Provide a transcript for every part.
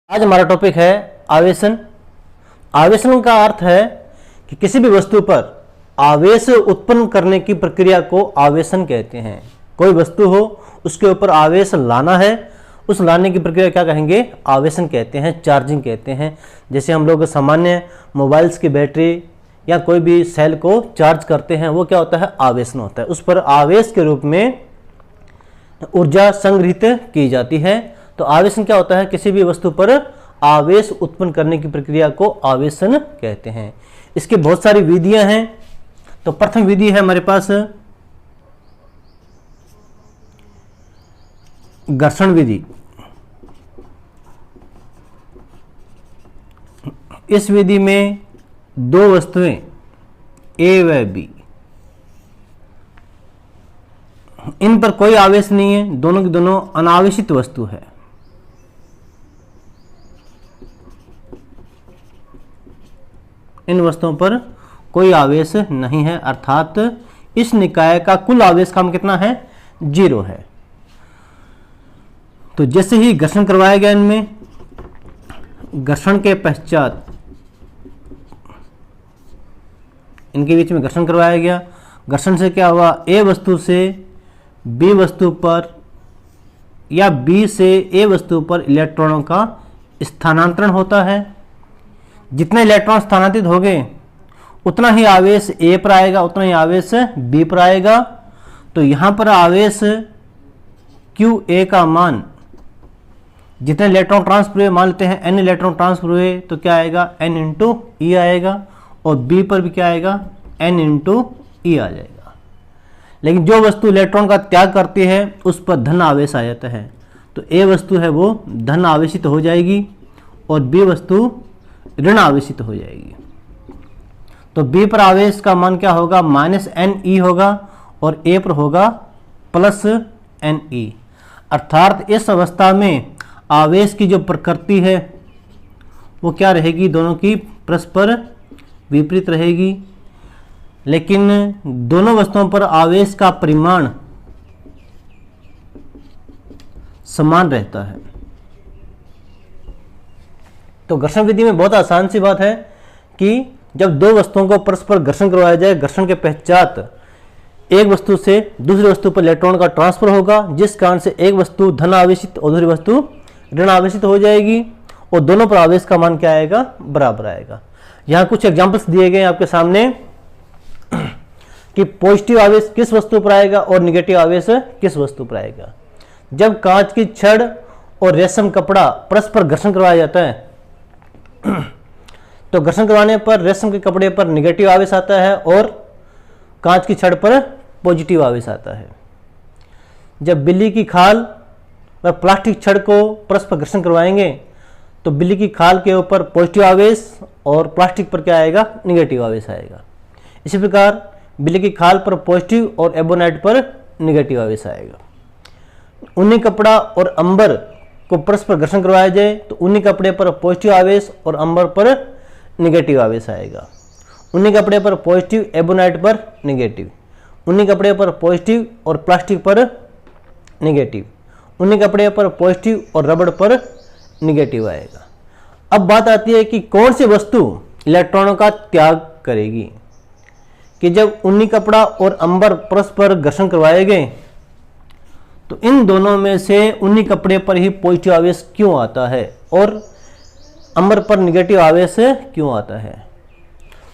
आज हमारा टॉपिक है आवेशन। आवेशन का अर्थ है कि किसी भी वस्तु पर आवेश उत्पन्न करने की प्रक्रिया को आवेशन कहते हैं। कोई वस्तु हो उसके ऊपर आवेश लाना है, उस लाने की प्रक्रिया क्या कहेंगे? आवेशन कहते हैं, चार्जिंग कहते हैं। जैसे हम लोग सामान्य मोबाइल्स की बैटरी या कोई भी सेल को चार्ज करते हैं, वो क्या होता है? आवेशन होता है। उस पर आवेश के रूप में ऊर्जा संग्रहित की जाती है। तो आवेशन क्या होता है? किसी भी वस्तु पर आवेश उत्पन्न करने की प्रक्रिया को आवेशन कहते हैं। इसकी बहुत सारी विधियां हैं। तो प्रथम विधि है हमारे पास घर्षण विधि। इस विधि में दो वस्तुएं ए व बी, इन पर कोई आवेश नहीं है, दोनों की दोनों अनावेशित वस्तु है। इन वस्तुओं पर कोई आवेश नहीं है, अर्थात इस निकाय का कुल आवेश काम कितना है? 0 है। तो जैसे ही घर्षण करवाया गया, इनमें घर्षण के पश्चात इनके बीच में घर्षण करवाया गया। घर्षण से क्या हुआ? ए वस्तु से बी वस्तु पर या बी से ए वस्तु पर इलेक्ट्रॉनों का स्थानांतरण होता है। जितने इलेक्ट्रॉन स्थानांतरित हो गए उतना ही आवेश ए पर आएगा, उतना ही आवेश बी पर आएगा। तो यहां पर आवेश क्यू ए का मान, जितने इलेक्ट्रॉन ट्रांसफर हुए, मान लेते हैं एन इलेक्ट्रॉन ट्रांसफर हुए, तो क्या आएगा? एन इंटू ई आएगा। और बी पर भी क्या आएगा? एन इंटू ई आ जाएगा। लेकिन जो वस्तु इलेक्ट्रॉन का त्याग करती है उस पर धन आवेश आ जाता है। तो ए वस्तु है वो धन आवेशित हो जाएगी और बी वस्तु ऋण आवेशित हो जाएगी। तो बी पर आवेश का मान क्या होगा? -NE होगा और ए पर होगा +NE। अर्थात इस अवस्था में आवेश की जो प्रकृति है वो क्या रहेगी? दोनों की परस्पर विपरीत रहेगी। लेकिन दोनों वस्तुओं पर आवेश का परिमाण समान रहता है। तो घर्षण विधि में बहुत आसान सी बात है कि जब दो वस्तुओं को परस्पर घर्षण करवाया जाए, घर्षण के पश्चात एक वस्तु से दूसरी वस्तु पर इलेक्ट्रॉन का ट्रांसफर होगा, जिस कारण से एक वस्तु धन आवेशित और दूसरी वस्तु ऋण आवेशित हो जाएगी और दोनों पर आवेश का मान क्या आएगा? बराबर आएगा। यहां कुछ एग्जांपल्स दिए गए आपके सामने कि पॉजिटिव आवेश किस वस्तु पर आएगा और निगेटिव आवेश किस वस्तु पर आएगा। जब कांच की छड़ और रेशम कपड़ा परस्पर घर्षण करवाया जाता है तो घर्षण करवाने पर रेशम के कपड़े पर निगेटिव आवेश आता है और कांच की छड़ पर पॉजिटिव आवेश आता है। जब बिल्ली की खाल व प्लास्टिक छड़ को परस्पर घर्षण करवाएंगे तो बिल्ली की खाल के ऊपर पॉजिटिव आवेश और प्लास्टिक पर क्या आएगा? निगेटिव आवेश आएगा। इसी प्रकार बिल्ली की खाल पर पॉजिटिव और एबोनाइट पर निगेटिव आवेश आएगा। ऊनी कपड़ा और अंबर को परस्पर घर्षण करवाया जाए तो ऊनी कपड़े पर पॉजिटिव आवेश और अंबर पर निगेटिव आवेश आएगा। ऊनी कपड़े पर पॉजिटिव, एबोनाइट पर निगेटिव। ऊनी कपड़े पर पॉजिटिव और प्लास्टिक पर निगेटिव। ऊनी कपड़े पर पॉजिटिव और रबड़ पर निगेटिव आएगा। अब बात आती है कि कौन सी वस्तु इलेक्ट्रॉनों का त्याग करेगी। कि जब ऊनी कपड़ा और अंबर परस्पर घर्षण करवाए गए तो इन दोनों में से ऊनी कपड़े पर ही पॉजिटिव आवेश क्यों आता है और अंबर पर निगेटिव आवेश क्यों आता है?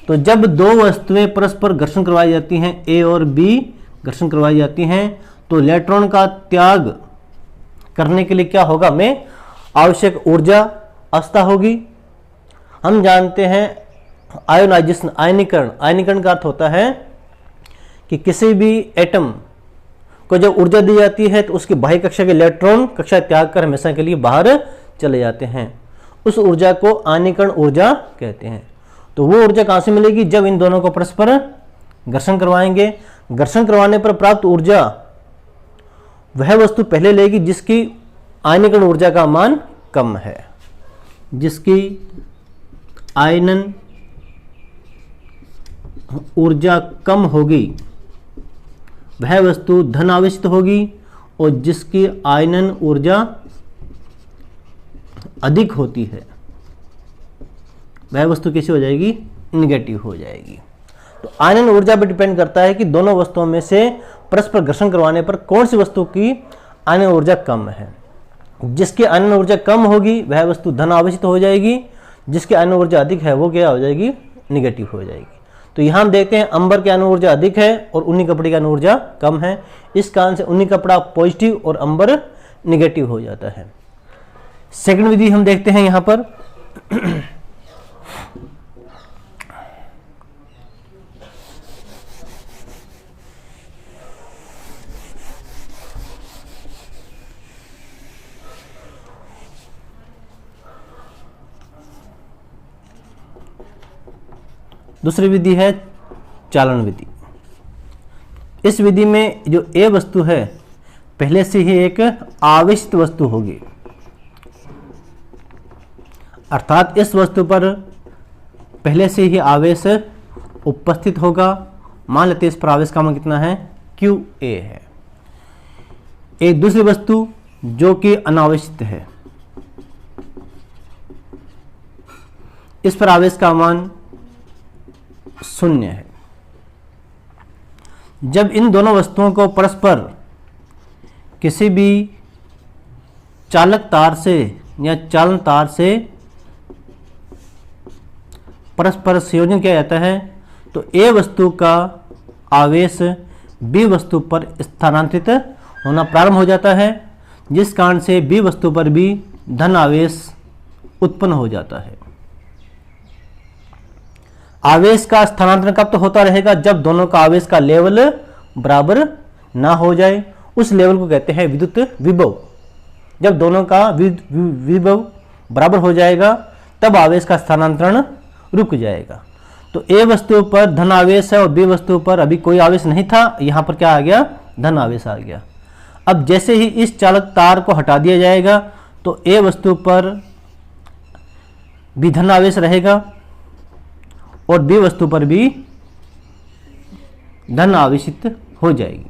तो जब दो वस्तुएं परस्पर घर्षण करवाई जाती हैं, ए और बी घर्षण करवाई जाती हैं, तो इलेक्ट्रॉन का त्याग करने के लिए क्या होगा? हमें आवश्यक ऊर्जा आवश्यकता होगी। हम जानते हैं आयोनाइजेशन, आयनीकरण। आयनीकरण का अर्थ होता है कि किसी भी एटम को जब ऊर्जा दी जाती है तो उसकी बाह्य कक्षा के इलेक्ट्रॉन कक्षा त्याग कर हमेशा के लिए बाहर चले जाते हैं। उस ऊर्जा को आयनीकरण ऊर्जा कहते हैं। तो वो ऊर्जा कहां से मिलेगी? जब इन दोनों को परस्पर घर्षण करवाएंगे। घर्षण करवाने पर प्राप्त ऊर्जा वह वस्तु पहले लेगी जिसकी आयनीकरण ऊर्जा का मान कम है। जिसकी आयनन ऊर्जा कम होगी वह वस्तु धन आवेशित होगी और जिसकी आयनन ऊर्जा अधिक होती है वह वस्तु कैसी हो जाएगी, निगेटिव हो जाएगी। तो आयनन ऊर्जा पर डिपेंड करता है कि दोनों वस्तुओं में से परस्पर घर्षण करवाने पर कौन सी वस्तु की आयनन ऊर्जा कम है। जिसकी आयनन ऊर्जा कम होगी वह वस्तु धन आवेशित हो जाएगी, जिसकी आयनन ऊर्जा अधिक है वो क्या हो जाएगी, निगेटिव हो जाएगी। तो यहाँ हम देखते हैं अंबर की आयनन ऊर्जा अधिक है और ऊनी कपड़े की आयनन ऊर्जा कम है। इस कारण से ऊनी कपड़ा पॉजिटिव और अंबर निगेटिव हो जाता है। सेकंड विधि हम देखते हैं यहाँ पर दूसरी विधि है चालन विधि। इस विधि में जो ए वस्तु है पहले से ही एक आवेशित वस्तु होगी, अर्थात इस वस्तु पर पहले से ही आवेश उपस्थित होगा। मान लेते इस पर आवेश का मान कितना है, क्यू ए है। एक दूसरी वस्तु जो कि अनावेशित है, इस पर आवेश का मान 0 है। जब इन दोनों वस्तुओं को परस्पर किसी भी चालक तार से या चालन तार से परस्पर संयोजन किया जाता है तो ए वस्तु का आवेश बी वस्तु पर स्थानांतरित होना प्रारंभ हो जाता है, जिस कारण से बी वस्तु पर भी धन आवेश उत्पन्न हो जाता है। आवेश का स्थानांतरण कब तो होता रहेगा, जब दोनों का आवेश का लेवल बराबर ना हो जाए। उस लेवल को कहते हैं विद्युत विभव। जब दोनों का विभव बराबर हो जाएगा तब आवेश का स्थानांतरण रुक जाएगा। तो ए वस्तु पर धन आवेश है और बी वस्तु पर अभी कोई आवेश नहीं था, यहां पर क्या आ गया, धन आवेश आ गया। अब जैसे ही इस चालक तार को हटा दिया जाएगा तो ए वस्तु पर भी धन आवेश रहेगा और बी वस्तु पर भी धन आवेशित हो जाएगी।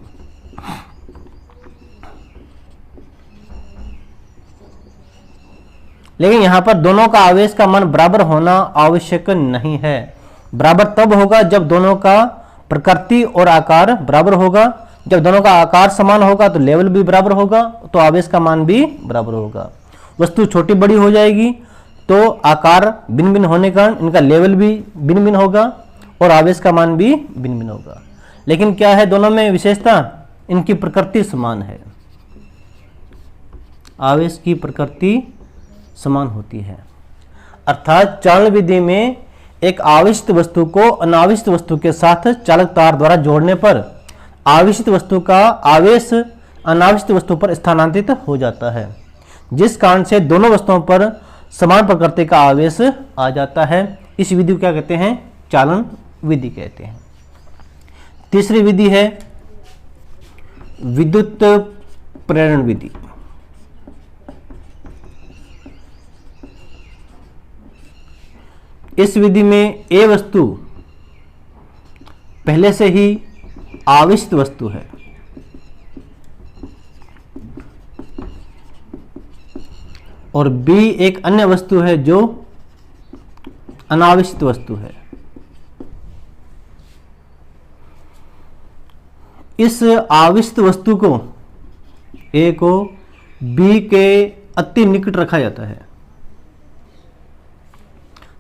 लेकिन यहां पर दोनों का आवेश का मान बराबर होना आवश्यक नहीं है। बराबर तब होगा जब दोनों का प्रकृति और आकार बराबर होगा। जब दोनों का आकार समान होगा तो लेवल भी बराबर होगा, तो आवेश का मान भी बराबर होगा। वस्तु छोटी बड़ी हो जाएगी तो आकार भिन्न भिन्न होने के कारण इनका लेवल भी भिन्न भिन्न होगा और आवेश का मान भी भिन्न भिन्न होगा। लेकिन क्या है दोनों में विशेषता, इनकी प्रकृति समान है। आवेश की प्रकृति समान होती है, अर्थात चालन विधि में एक आवेशित वस्तु को अनावेशित वस्तु के साथ चालक तार द्वारा जोड़ने पर आवेशित वस्तु का आवेश अनावेशित वस्तु पर स्थानांतरित हो जाता है, जिस कारण से दोनों वस्तुओं पर समान प्रकृति का आवेश आ जाता है। इस विधि को क्या कहते हैं, चालन विधि कहते हैं। तीसरी विधि है विद्युत प्रेरण विधि। इस विधि में ए वस्तु पहले से ही आवेशित वस्तु है और बी एक अन्य वस्तु है जो अनावेशित वस्तु है। इस आवेशित वस्तु को ए को बी के अति निकट रखा जाता है।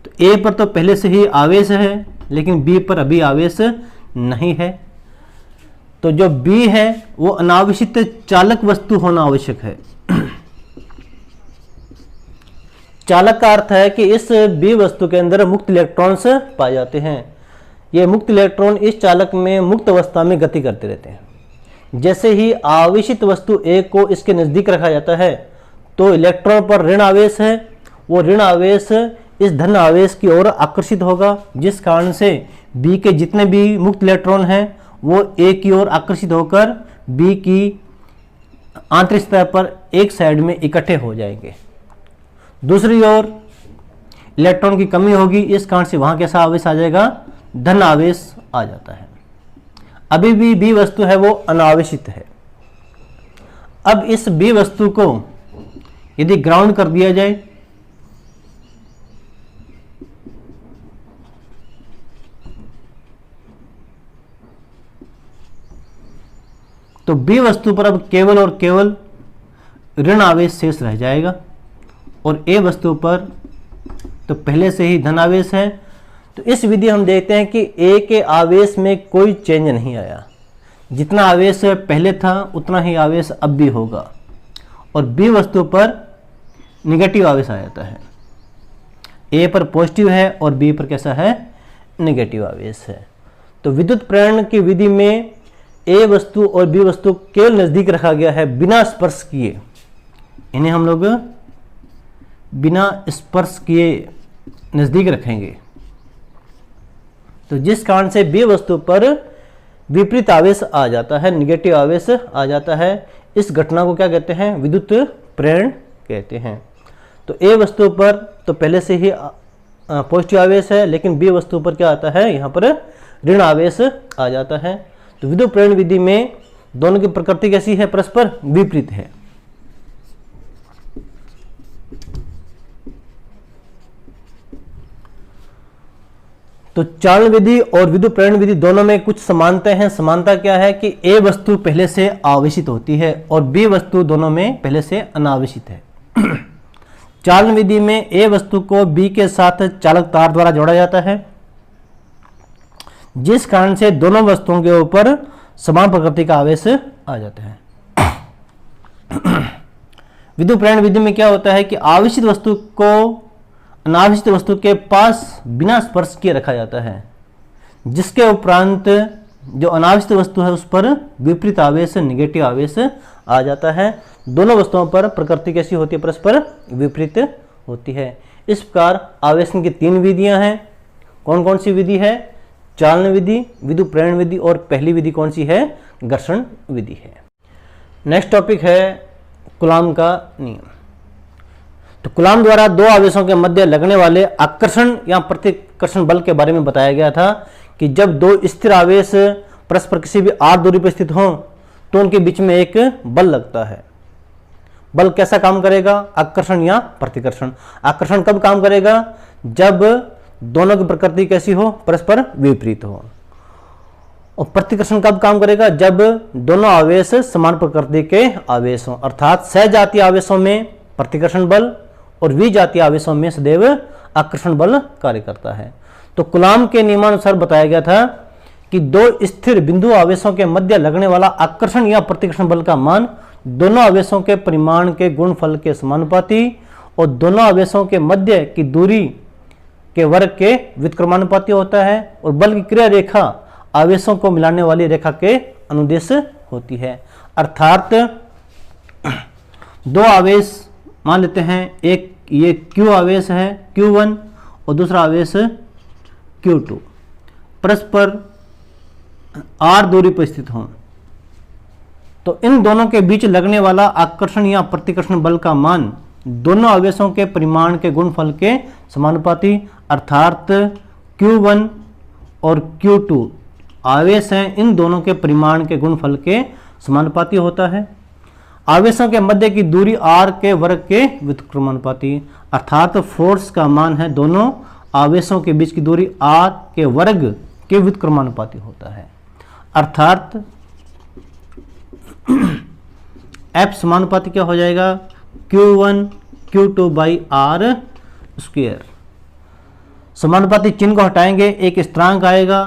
तो ए पर तो पहले से ही आवेश है लेकिन बी पर अभी आवेश नहीं है, तो जो बी है वो अनावेशित चालक वस्तु होना आवश्यक है। चालक का अर्थ है कि इस बी वस्तु के अंदर मुक्त इलेक्ट्रॉन्स पाए जाते हैं। ये मुक्त इलेक्ट्रॉन इस चालक में मुक्त अवस्था में गति करते रहते हैं। जैसे ही आवेशित वस्तु ए को इसके नजदीक रखा जाता है तो इलेक्ट्रॉन पर ऋण आवेश है, वो ऋण आवेश इस धन आवेश की ओर आकर्षित होगा, जिस कारण से बी के जितने भी मुक्त इलेक्ट्रॉन हैं वो ए की ओर आकर्षित होकर बी की आंतरिक सतह पर एक साइड में इकट्ठे हो जाएंगे। दूसरी ओर इलेक्ट्रॉन की कमी होगी, इस कारण से वहां कैसा आवेश आ जाएगा, धन आवेश आ जाता है। अभी भी बी वस्तु है वो अनावेशित है। अब इस बी वस्तु को यदि ग्राउंड कर दिया जाए तो बी वस्तु पर अब केवल और केवल ऋण आवेश शेष रह जाएगा और ए वस्तु पर तो पहले से ही धन आवेश है। तो इस विधि हम देखते हैं कि ए के आवेश में कोई चेंज नहीं आया, जितना आवेश पहले था उतना ही आवेश अब भी होगा, और बी वस्तु पर निगेटिव आवेश आ जाता है। ए पर पॉजिटिव है और बी पर कैसा है, निगेटिव आवेश है। तो विद्युत प्रेरण की विधि में ए वस्तु और बी वस्तु केवल नजदीक रखा गया है बिना स्पर्श किए, इन्हें हम लोग बिना स्पर्श किए नजदीक रखेंगे। तो जिस कारण से बी वस्तु पर विपरीत आवेश आ जाता है, निगेटिव आवेश आ जाता है, इस घटना को क्या कहते हैं, विद्युत प्रेरण कहते हैं। तो ए वस्तु पर तो पहले से ही पॉजिटिव आवेश है, लेकिन बी वस्तु पर क्या आता है, यहाँ पर ऋण आवेश आ जाता है। तो विद्युत प्रेरण विधि में दोनों की प्रकृति कैसी है, परस्पर विपरीत है। तो चालन विधि और विद्युत प्रेरण विधि दोनों में कुछ समानता हैं। समानता क्या है कि ए वस्तु पहले से आवेशित होती है और बी वस्तु दोनों में पहले से अनावेशित है। चालन विधि में ए वस्तु को बी के साथ चालक तार द्वारा जोड़ा जाता है, जिस कारण से दोनों वस्तुओं के ऊपर समान प्रकृति का आवेश आ जाता है। विद्युत प्रेरण विधि में क्या होता है कि आवेशित वस्तु को अनावेशित वस्तु के पास बिना स्पर्श किए रखा जाता है, जिसके उपरांत जो अनावेशित वस्तु है उस पर विपरीत आवेश, निगेटिव आवेश आ जाता है। दोनों वस्तुओं पर प्रकृति कैसी होती है, परस्पर विपरीत होती है। इस प्रकार आवेशन की तीन विधियां हैं। कौन कौन सी विधि है, चालन विधि, विद्युत प्रेरण विधि, और पहली विधि कौन सी है, घर्षण विधि है। नेक्स्ट टॉपिक है कूलाम का नियम। तो कूलाम द्वारा दो आवेशों के मध्य लगने वाले आकर्षण या प्रतिकर्षण बल के बारे में बताया गया था कि जब दो स्थिर आवेश परस्पर किसी भी r दूरी पर स्थित हों तो उनके बीच में एक बल लगता है। बल कैसा काम करेगा, आकर्षण या प्रतिकर्षण। आकर्षण कब काम करेगा, जब दोनों की प्रकृति कैसी हो, परस्पर विपरीत हो। और प्रतिकर्षण कब काम करेगा, जब दोनों आवेश समान प्रकृति के आवेश हों, अर्थात सजातीय आवेशों में प्रतिकर्षण बल और विजातीय आवेशों में सदैव आकर्षण बल कार्य करता है। तो कूलाम के नियमानुसार बताया गया था कि दो स्थिर बिंदु आवेशों के मध्य लगने वाला आकर्षण या प्रतिकर्षण बल का मान दोनों आवेशों के परिमाण के गुणनफल के समानुपाती और दोनों आवेशों के मध्य की दूरी के वर्ग के व्युत्क्रमानुपाती होता है, और बल की क्रिया रेखा आवेशों को मिलाने वाली रेखा के अनुदेश होती है। अर्थात दो आवेश मान लेते हैं, एक ये Q आवेश है Q1 और दूसरा आवेश Q2, परस्पर r दूरी पर स्थित हों, तो इन दोनों के बीच लगने वाला आकर्षण या प्रतिकर्षण बल का मान दोनों आवेशों के परिमाण के गुणनफल के समानुपाती, अर्थात Q1 और Q2 आवेश हैं, इन दोनों के परिमाण के गुणनफल के समानुपाती होता है। आवेशों के मध्य की दूरी r के वर्ग के व्युत्क्रमानुपाती, अर्थात फोर्स का मान है दोनों आवेशों के बीच की दूरी r के वर्ग के व्युत्क्रमानुपाती होता है। अर्थात F समानुपाती क्या हो जाएगा, Q1 Q2 by r square. समानुपाती चिन्ह को हटाएंगे, एक स्थिरांक आएगा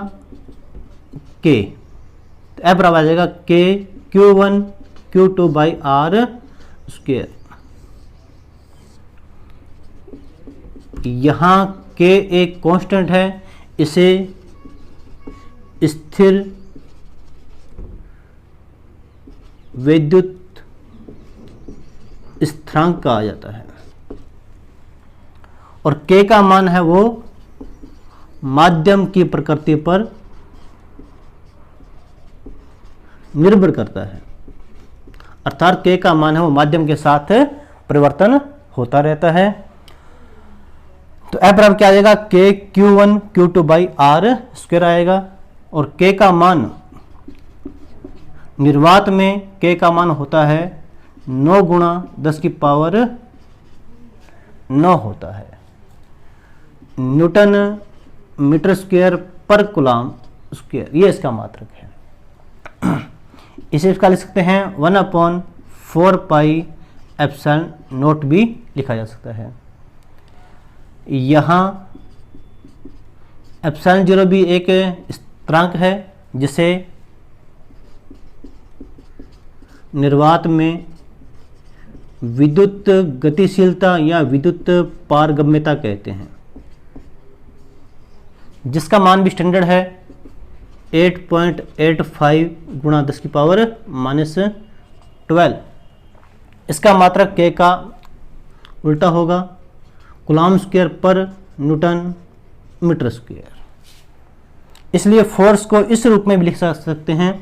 K, तो F बराबर आ जाएगा K Q1 Q2 by r square. यहाँ K एक कांस्टेंट है, इसे स्थिर विद्युत स्थिरांक कहा जाता है, और K का मान है वो माध्यम की प्रकृति पर निर्भर करता है। अर्थात K का मान है वो माध्यम के साथ परिवर्तन होता रहता है। तो F बराबर क्या आ जाएगा, K Q1 Q2 by r square आएगा, और K का मान निर्वात में K का मान होता है 9 गुणा 10 की पावर 9 होता है न्यूटन मीटर स्क्वायर पर कूलाम स्क्वायर, ये इसका मात्रक है। इसे इसका लिख सकते हैं 1/4 पाई एप्सिलॉन नॉट भी लिखा जा सकता है। यहाँ एप्सिलॉन 0 भी एक स्थिरांक है जिसे निर्वात में विद्युत गतिशीलता या विद्युत पारगम्यता कहते हैं, जिसका मान भी स्टैंडर्ड है 8.85 गुणा 10 की पावर -12। इसका मात्रक K का उल्टा होगा, कूलम्ब स्क्वायर पर न्यूटन मीटर स्क्वायर। इसलिए फोर्स को इस रूप में भी लिख सकते हैं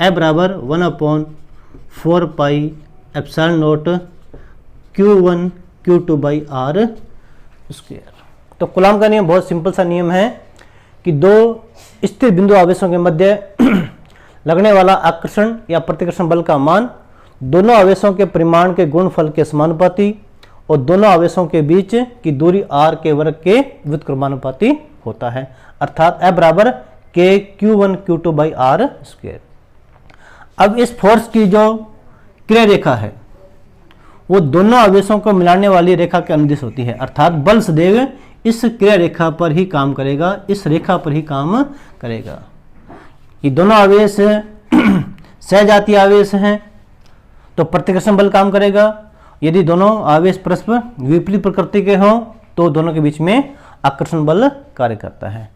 F बराबर 1/4 pi epsilon nought Q1 Q2 by R square. तो कूलम्ब का नियम बहुत सिंपल सा नियम है कि दो स्थिर बिंदु आवेशों के मध्य लगने वाला आकर्षण या प्रतिकर्षण बल का मान दोनों आवेशों के परिमाण के गुणनफल के समानुपाती और दोनों आवेशों के बीच की दूरी r के वर्ग के व्युत्क्रमानुपाती होता है, अर्थात F बराबर K Q1 Q2 by R square. अब इस फोर्स की जो क्रिया रेखा है वो दोनों आवेशों को मिलाने वाली रेखा के अनुदिश होती है, अर्थात बल सदैव इस क्रिया रेखा पर ही काम करेगा, इस रेखा पर ही काम करेगा। ये दोनों आवेश सहजातीय आवेश हैं तो प्रतिकर्षण बल काम करेगा। यदि दोनों आवेश परस्पर विपरीत प्रकृति के हों तो दोनों के बीच में आकर्षण बल कार्य करता है।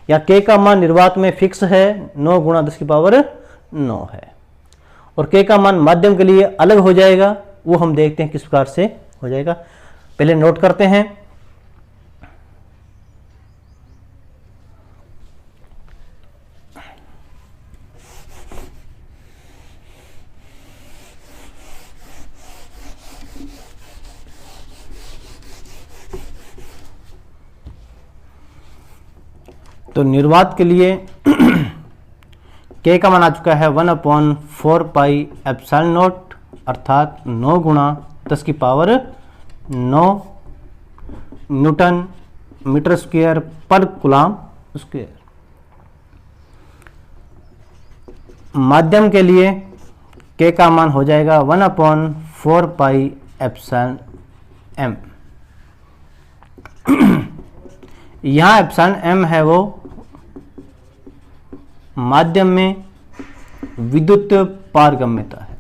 या K का मान निर्वात में फिक्स है 9 गुणा 10 की पावर 9 है, और K का मान माध्यम के लिए अलग हो जाएगा, वो हम देखते हैं किस प्रकार से हो जाएगा। पहले नोट करते हैं। तो निर्वात के लिए K का मान आ चुका है 1/4 पाई एप्सिलॉन नॉट, अर्थात 9 गुणा 10 की पावर 9 न्यूटन मीटर स्क्वायर पर कूलम्ब स्क्वायर। माध्यम के लिए K का मान हो जाएगा 1/4 पाई एप्सिलॉन m। यहाँ एप्सिलॉन m है वो माध्यम में विद्युत पारगम्यता है,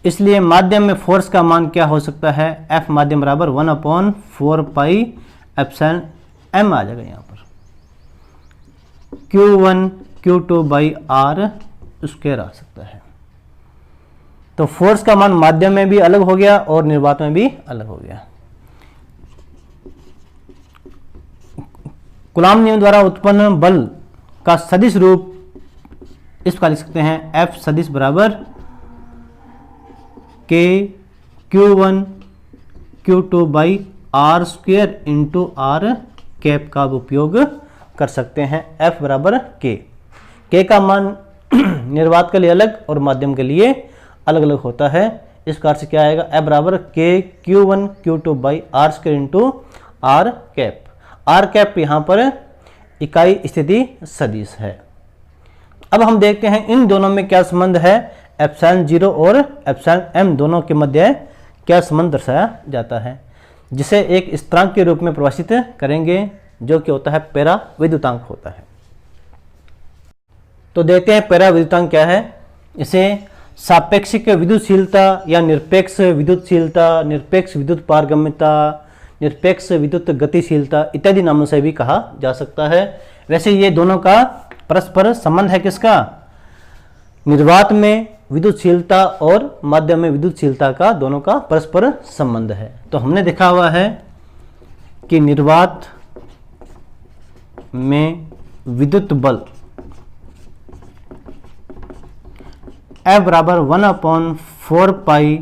इसलिए माध्यम में फोर्स का मान क्या हो सकता है, F माध्यम बराबर 1/4 पाई एप्सिलॉन m आ जाएगा। यहाँ पर Q1 Q2 by R square आ सकता है। तो फोर्स का मान माध्यम में भी अलग हो गया और निर्वात में भी अलग हो गया। कूलम्ब नियम द्वारा उत्पन्न बल का सदिश रूप इस प्रकार लिख सकते हैं F सदिश बराबर K Q1 Q2 by R square into R cap का उपयोग कर सकते हैं। F बराबर K का मान निर्वात के लिए अलग और माध्यम के लिए अलग अलग होता है। इस प्रकार से क्या आएगा, F बराबर K Q1 Q2 by R square into R cap. R cap यहाँ पर इकाई स्थिति सदिश है। अब हम देखते हैं इन दोनों में क्या संबंध है, एप्सिलॉन 0 और एप्सिलॉन m दोनों के मध्य क्या संबंध दर्शाया जाता है, जिसे एक स्थिरांक के रूप में परिभाषित करेंगे जो कि होता है पैरा विद्युतांक होता है। तो देखते हैं पैरा विद्युतांक क्या है। इसे सापेक्षिक विद्युतशीलता या निरपेक्ष विद्युतशीलता, निरपेक्ष विद्युत पारगम्यता, निरपेक्ष विद्युत गतिशीलता इत्यादि नामों से भी कहा जा सकता है। वैसे ये दोनों का परस्पर संबंध है किसका, निर्वात में विद्युतशीलता और माध्यम में विद्युतशीलता का, दोनों का परस्पर संबंध है। तो हमने देखा हुआ है कि निर्वात में विद्युत बल F बराबर 1/4 pi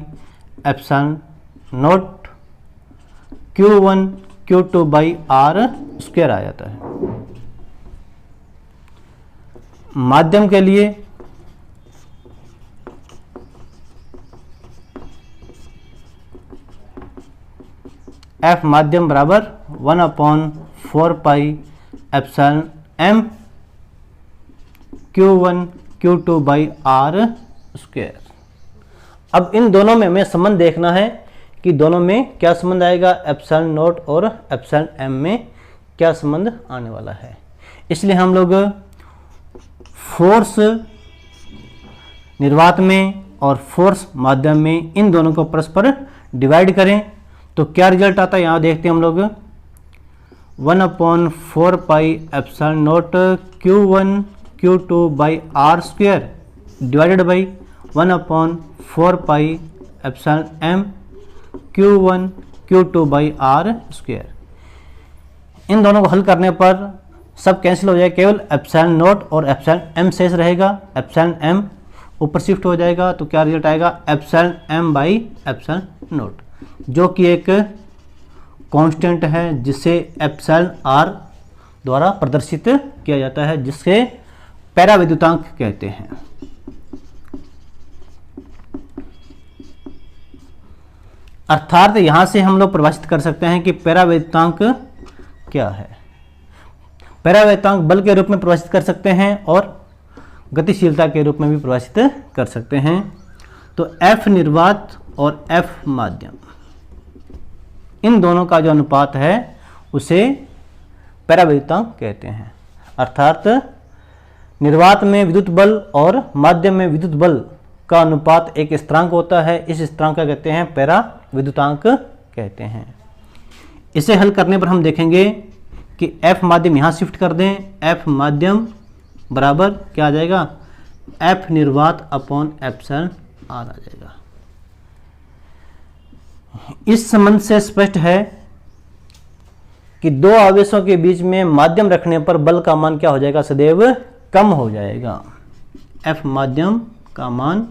epsilon nought Q1 Q2 by R square आ जाता है। माध्यम के लिए F माध्यम बराबर 1/4 pi epsilon m Q1 Q2 by R square. अब इन दोनों में हमें संबंध देखना है कि दोनों में क्या संबंध आएगा, एप्सिलॉन नॉट और एप्सिलॉन एम में क्या संबंध आने वाला है। इसलिए हम लोग फोर्स निर्वात में और फोर्स माध्यम में इन दोनों को परस्पर डिवाइड करें तो क्या रिजल्ट आता है, यहाँ देखते हैं हम लोग 1/4 pi epsilon nought Q1 Q2 by R square divided by 1/4 pi epsilon M Q1 Q2 by R square. इन दोनों को हल करने पर सब कैंसिल हो जाएगा, केवल एप्सिलॉन नॉट और एप्सिलॉन एम शेष रहेगा। एप्सिलॉन एम ऊपर शिफ्ट हो जाएगा तो क्या रिजल्ट आएगा, epsilon M by epsilon naught, जो कि एक कांस्टेंट है जिसे एप्सिलॉन आर द्वारा प्रदर्शित किया जाता है, जिससे पैराविद्युतांक कहते हैं। अर्थात यहां से हम लोग परिभाषित कर सकते हैं कि पैराविद्युतांक क्या है। पैराविद्युतांक बल के रूप में परिभाषित कर सकते हैं और गतिशीलता के रूप में भी परिभाषित कर सकते हैं। तो F निर्वात और F माध्यम, इन दोनों का जो अनुपात है उसे पैराविद्युतांक कहते हैं। अर्थात निर्वात में विद्युत बल और माध्यम में विद्युत बल का अनुपात एक स्थिरांक होता है, इस स्थिरांक का कहते हैं पैराविद्युतांक कहते हैं। इसे हल करने पर हम देखेंगे कि F माध्यम यहाँ शिफ्ट कर दें, F माध्यम बराबर क्या आ जाएगा, F निर्वात अपॉन एप्सिलॉन आर आ जाएगा। इस संबंध से स्पष्ट है कि दो आवेशों के बीच में माध्यम रखने पर बल का मान क्या हो जाएगा, सदैव कम हो जाएगा। F माध्यम का मान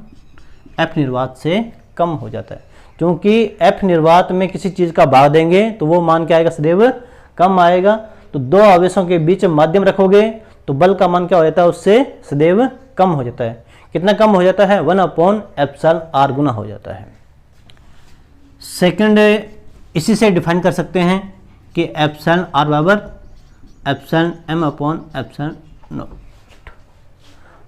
F निर्वात से कम हो जाता है, क्योंकि F निर्वात में किसी चीज का भाग देंगे तो वो मान क्या आएगा, सदैव कम आएगा। तो दो आवेशों के बीच माध्यम रखोगे तो बल का मान क्या हो जाता है, उससे सदैव कम हो जाता है। कितना कम हो जाता है, 1/एप्सिलॉन आर गुना हो जाता है। सेकंड, इसी से डिफाइन कर सकते हैं कि एप्सिलॉन आर बराबर epsilon M upon epsilon naught.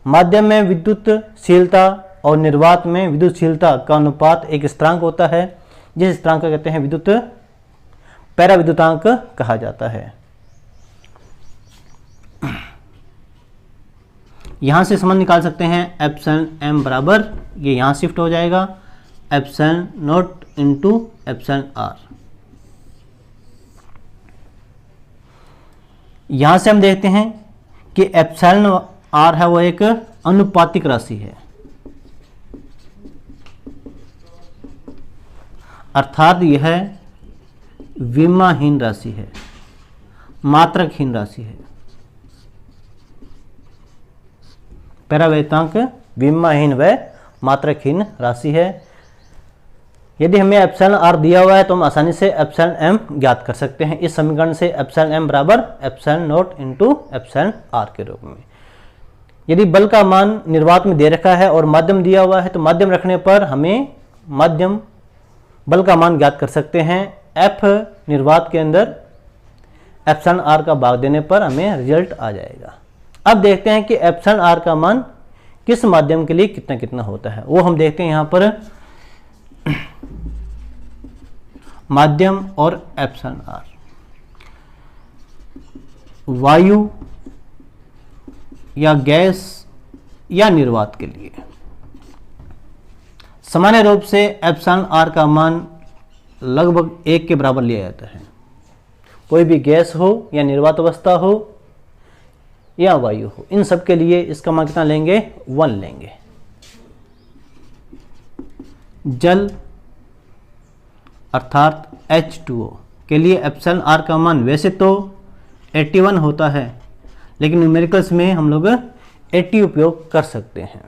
माध्यम में विद्युतशीलता और निर्वात में विद्युतशीलता का अनुपात एक स्थिरांक होता है, जिस स्थिरांक को कहते हैं विद्युत पैराविद्युतांक कहा जाता है। यहां से संबंध निकाल सकते हैं, एप्सिलॉन एम बराबर, ये यहां शिफ्ट हो जाएगा, epsilon naught into epsilon R. यहां से हम देखते हैं कि एप्सिलॉन आर है वो एक अनुपातिक राशि है, अर्थात यह विमाहीन राशि है, मात्रकहीन राशि है। पैराविद्युतांक विमाहीन व मात्रकहीन राशि है। यदि हमें एप्सिलॉन आर दिया हुआ है तो हम आसानी से एप्सिलॉन एम ज्ञात कर सकते हैं इस समीकरण से, एप्सिलॉन एम बराबर epsilon naught into epsilon R के रूप में। यदि बल का मान निर्वात में दे रखा है और माध्यम दिया हुआ है तो माध्यम रखने पर हमें माध्यम बल का मान ज्ञात कर सकते हैं। एफ निर्वात के अंदर एप्सिलॉन आर का भाग देने पर हमें रिजल्ट आ जाएगा। अब देखते हैं कि एप्सिलॉन आर का मान किस माध्यम के लिए कितना कितना होता है, वो हम देखते हैं यहां पर। माध्यम और एप्सिलॉन आर, वायु या गैस या निर्वात के लिए सामान्य रूप से एप्सिलॉन आर का मान लगभग 1 के बराबर लिया जाता है। कोई भी गैस हो या निर्वात अवस्था हो या वायु हो, इन सब के लिए इसका मान कितना लेंगे, 1 लेंगे। जल अर्थात H2O के लिए एप्सिलॉन आर का मान वैसे तो 81 होता है, लेकिन न्यूमेरिकल्स में हम लोग 80 उपयोग कर सकते हैं।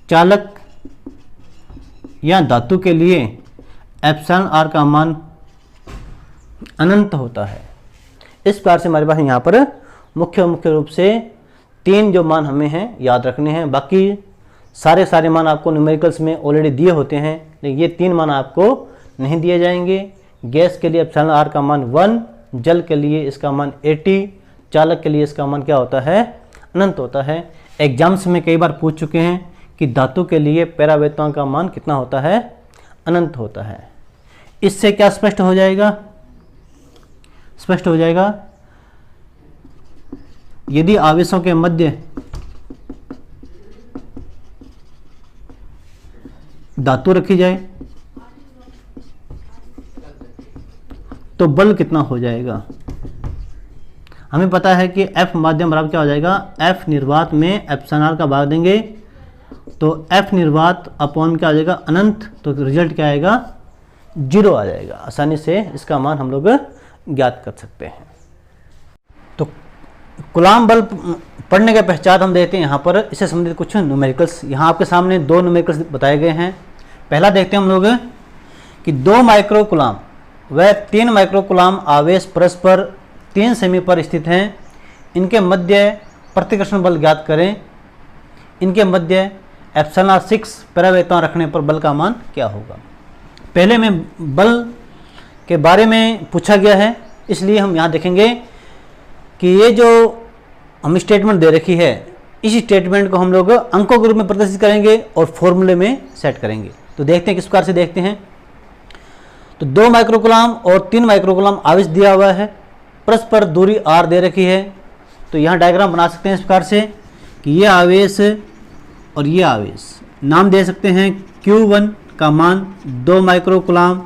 चालक या धातु के लिए एप्सिलॉन आर का मान अनंत होता है। इस प्रकार से हमारे पास यहाँ पर मुख्य रूप से 3 जो मान हमें हैं याद रखने हैं। बाकी सारे मान आपको न्यूमेरिकल्स में ऑलरेडी दिए होते हैं, लेकिन ये 3 मान आपको नहीं दिए जाएंगे। गैस के लिए एप्सिलॉन आर का मान 1, जल के लिए इसका मान 80, चालक के लिए इसका मान क्या होता है, अनंत होता है। एग्जाम्स में कई बार पूछ चुके हैं कि धातु के लिए पैरावेताओं का मान कितना होता है, अनंत होता है। इससे क्या स्पष्ट हो जाएगा, स्पष्ट हो जाएगा यदि आवेशों के मध्य धातु रखी जाए तो बल कितना हो जाएगा। हमें पता है कि F माध्यम बराबर क्या हो जाएगा, F निर्वात में एप्सिलॉन r का भाग देंगे तो F निर्वात अपॉन क्या आ जाएगा, अनंत, तो रिजल्ट क्या आएगा, 0 आ जाएगा। आसानी से इसका मान हम लोग ज्ञात कर सकते हैं। तो कूलाम बल पढ़ने के पश्चात हम देखते हैं यहाँ पर इससे संबंधित कुछ न्यूमेरिकल्स। यहाँ आपके सामने 2 न्यूमेरिकल्स बताए गए हैं। पहला देखते हैं हम लोग कि 2 माइक्रो कूलाम व 3 माइक्रो कूलाम आवेश परस्पर 3 सेमी पर स्थित हैं। इनके मध्य प्रतिकर्षण बल ज्ञात करें। इनके मध्य एप्सिलॉन 6 पैरावेताओं रखने पर बल का मान क्या होगा। पहले में बल के बारे में पूछा गया है, इसलिए हम यहाँ देखेंगे कि ये जो हम स्टेटमेंट दे रखी है, इस स्टेटमेंट को हम लोग अंकों के रूप में प्रदर्शित करेंगे और फॉर्मूले में सेट करेंगे। तो देखते हैं किस प्रकार से देखते हैं। तो 2 माइक्रोकूलाम और 3 माइक्रोकूलाम आवेश दिया हुआ है, परस्पर दूरी r दे रखी है। तो यहाँ डायग्राम बना सकते हैं इस प्रकार से कि ये आवेश और ये आवेश, नाम दे सकते हैं Q1 का मान 2 माइक्रोकूलाम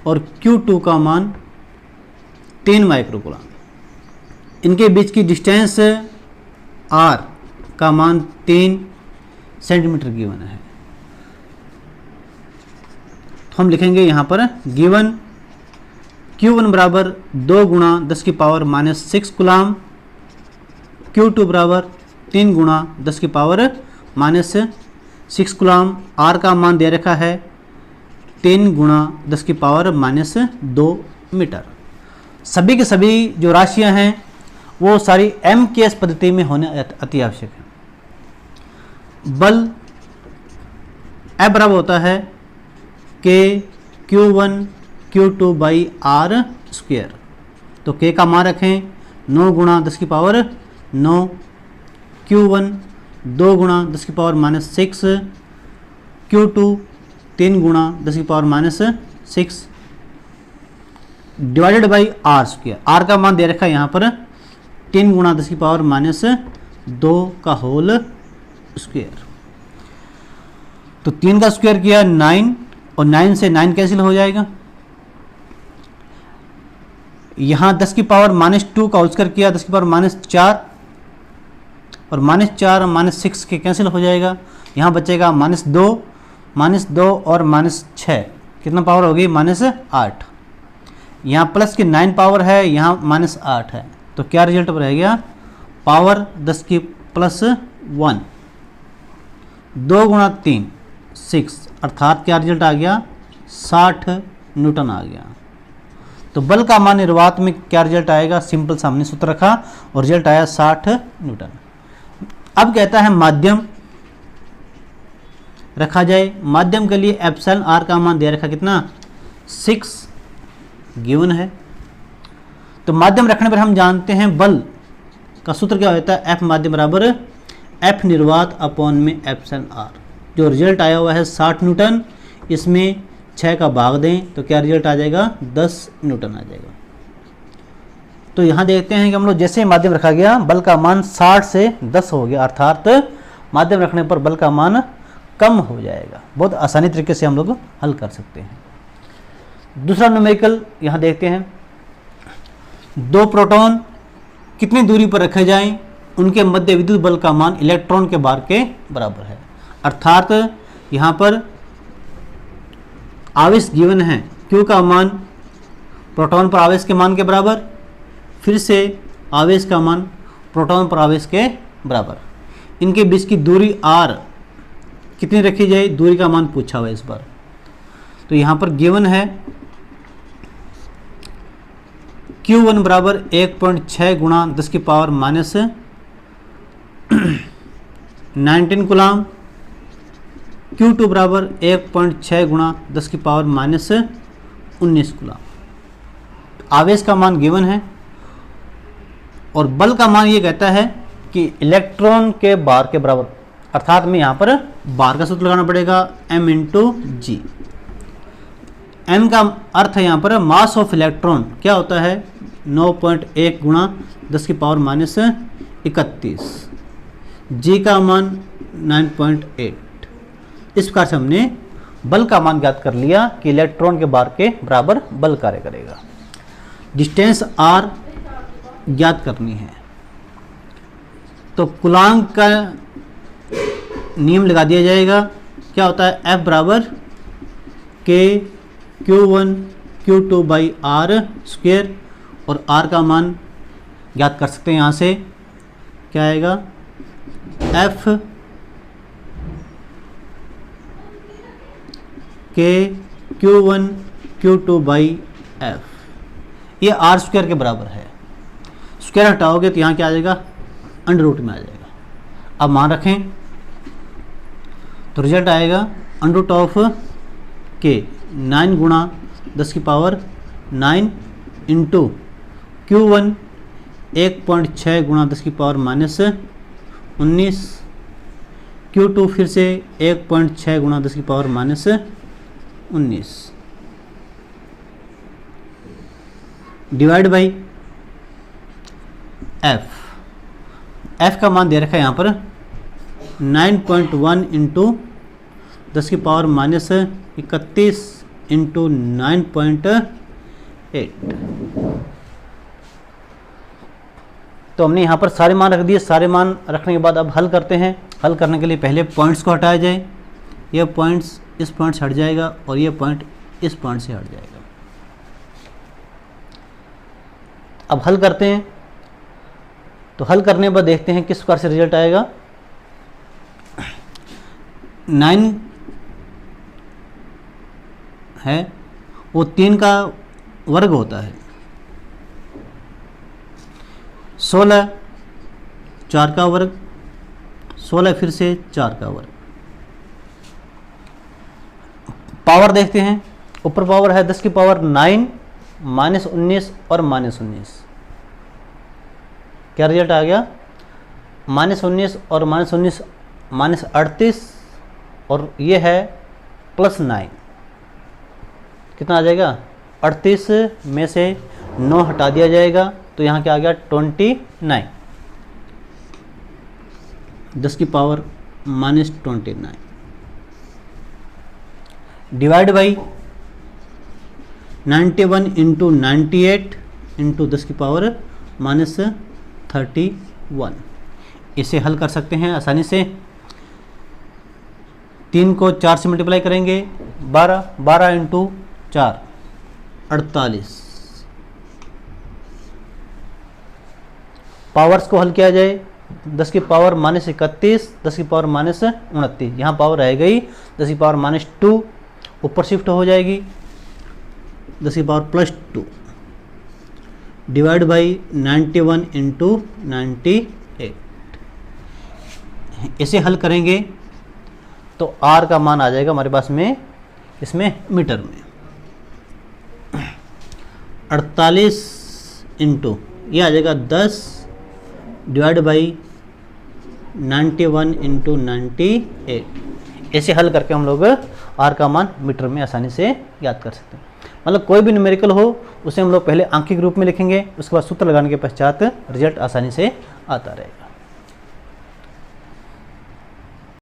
और Q2 का मान 3 माइक्रोकूलाम। इनके बीच की डिस्टेंस r का मान 3 सेंटीमीटर गिवन है। तो हम लिखेंगे यहाँ पर गिवन Q1 बराबर 2 गुणा 10 की पावर -6 कूलाम, Q2 बराबर 3 गुणा 10 की पावर -6 कूलाम। R का मान दे रखा है 3 गुणा 10 की पावर -2 मीटर। सभी के सभी जो राशियां हैं वो सारी MKS पद्धति में होने अति आवश्यक है। बल F बराबर होता है K Q1 Q2 by R square. तो K का मान रखें 9 गुणा 10 की पावर 9, Q1 2 गुणा 10 की पावर -6, Q2 3 गुणा 10 की power -6 divided by R square. R का मान दे रखा है यहाँ पर 3 गुणा 10 की पावर -2 का होल स्क्वेयर। तो 3 का स्क्वायर किया 9 और 9 से 9 कैंसिल हो जाएगा। यहाँ 10 की पावर -2 का होल स्क्वायर किया 10 की पावर -4 और -4 और -6 के कैंसिल हो जाएगा। यहाँ बचेगा -2 और -6 कितना पावर होगी, -8। यहाँ प्लस की 9 पावर है, यहाँ -8 है। तो क्या रिजल्ट रह गया, पावर 10 की +1, 2 गुणा 3 6, अर्थात क्या रिजल्ट आ गया 60 न्यूटन आ गया। तो बल का मान निर्वात में क्या रिजल्ट आएगा, सिंपल सा हमने सूत्र रखा और रिजल्ट आया 60 न्यूटन। अब कहता है माध्यम रखा जाए। माध्यम के लिए एप्सिलॉन r का मान दे रखा कितना 6 गिवन है। तो माध्यम रखने पर हम जानते हैं बल का सूत्र क्या होता है, F माध्यम बराबर F निर्वात अपॉन में एप्सिलॉन r। जो रिजल्ट आया हुआ है 60 न्यूटन, इसमें 6 का भाग दें तो क्या रिजल्ट आ जाएगा 10 न्यूटन आ जाएगा। तो यहाँ देखते हैं कि हम लोग जैसे माध्यम रखा गया बल का मान 60 से 10 हो गया, अर्थात माध्यम रखने पर बल का मान कम हो जाएगा। बहुत आसानी तरीके से हम लोग हल कर सकते हैं। दूसरा न्यूमेरिकल यहाँ देखते हैं, 2 प्रोटॉन कितनी दूरी पर रखे जाएं, उनके मध्य विद्युत बल का मान इलेक्ट्रॉन के भार के बराबर है। अर्थात यहाँ पर आवेश गिवन है, Q का मान प्रोटॉन पर आवेश के मान के बराबर, फिर से आवेश का मान प्रोटॉन पर आवेश के बराबर। इनके बीच की दूरी r कितनी रखी जाए, दूरी का मान पूछा हुआ है इस बार। तो यहाँ पर गिवन है Q1 बराबर 1.6 गुणा 10 की पावर -19 कूलाम, Q2 बराबर 1.6 गुणा 10 की पावर -19 कूलाम। आवेश का मान गिवन है और बल का मान ये कहता है कि इलेक्ट्रॉन के बार के बराबर, अर्थात में यहाँ पर बार का सूत्र लगाना पड़ेगा m इंटू जी। m का अर्थ है यहाँ पर मास ऑफ इलेक्ट्रॉन क्या होता है 9.1 गुणा 10 की पावर माइनस 31, g का मान 9.8। इस प्रकार से हमने बल का मान ज्ञात कर लिया कि इलेक्ट्रॉन के बार के बराबर बल कार्य करेगा। डिस्टेंस r ज्ञात करनी है तो कूलॉम का नियम लगा दिया जाएगा। क्या होता है F बराबर K Q1 Q2 by R square, और R का मान ज्ञात कर सकते हैं यहाँ से। क्या आएगा F K Q1 Q2 by F, ये R स्क्वायर के बराबर है। स्क्वायर हटाओगे तो यहाँ क्या आ जाएगा अंडर रूट में आ जाएगा। अब मान रखें तो रिजल्ट आएगा अंडर रूट ऑफ K 9 गुणा 10 की पावर 9 इंटू Q1 1.6 गुणा 10 की पावर माइनस 19, Q2 फिर से 1.6 गुणा 10 की power minus 19 divide by F का मान दे रखा है यहाँ पर 9.1 इंटू 10 की पावर माइनस 31 इंटू 9.8। तो हमने यहाँ पर सारे मान रख दिए। सारे मान रखने के बाद अब हल करते हैं। हल करने के लिए पहले पॉइंट्स को हटाया जाए। यह पॉइंट्स इस पॉइंट से हट जाएगा और यह पॉइंट इस पॉइंट से हट जाएगा। अब हल करते हैं। तो हल करने के बाद देखते हैं किस प्रकार से रिजल्ट आएगा। 9 है वो 3 का वर्ग होता है, 16 4 का वर्ग, 16 फिर से 4 का वर्ग। पावर देखते हैं। ऊपर पावर है 10 की पावर 9 माइनस 19 और माइनस 19। क्या रिजल्ट आ गया माइनस 19 और माइनस 19 माइनस 38, और ये है प्लस 9। कितना आ जाएगा 38 में से 9 हटा दिया जाएगा तो यहाँ क्या आ गया 29, 10 की power minus 29 divide by 91 into 98 into 10 की पावर माइनस 31। इसे हल कर सकते हैं आसानी से। 3 को 4 से मल्टीप्लाई करेंगे 12 इंटू 4 48। पावर्स को हल किया जाए 10 की पावर माइनस 31, 10 की पावर माइनस 29, यहाँ पावर रह गई 10 की पावर माइनस 2 ऊपर शिफ्ट हो जाएगी 10 की power plus 2 divide by 91 into 98। इसे हल करेंगे तो R का मान आ जाएगा हमारे पास में इसमें मीटर में 48 इंटू ये आ जाएगा 10 डिवाइड बाई 91 इंटू 98। ऐसे हल करके हम लोग R का मान मीटर में आसानी से याद कर सकते हैं। मतलब कोई भी न्यूमेरिकल हो उसे हम लोग पहले अंकीय रूप में लिखेंगे, उसके बाद सूत्र लगाने के पश्चात रिजल्ट आसानी से आता रहेगा।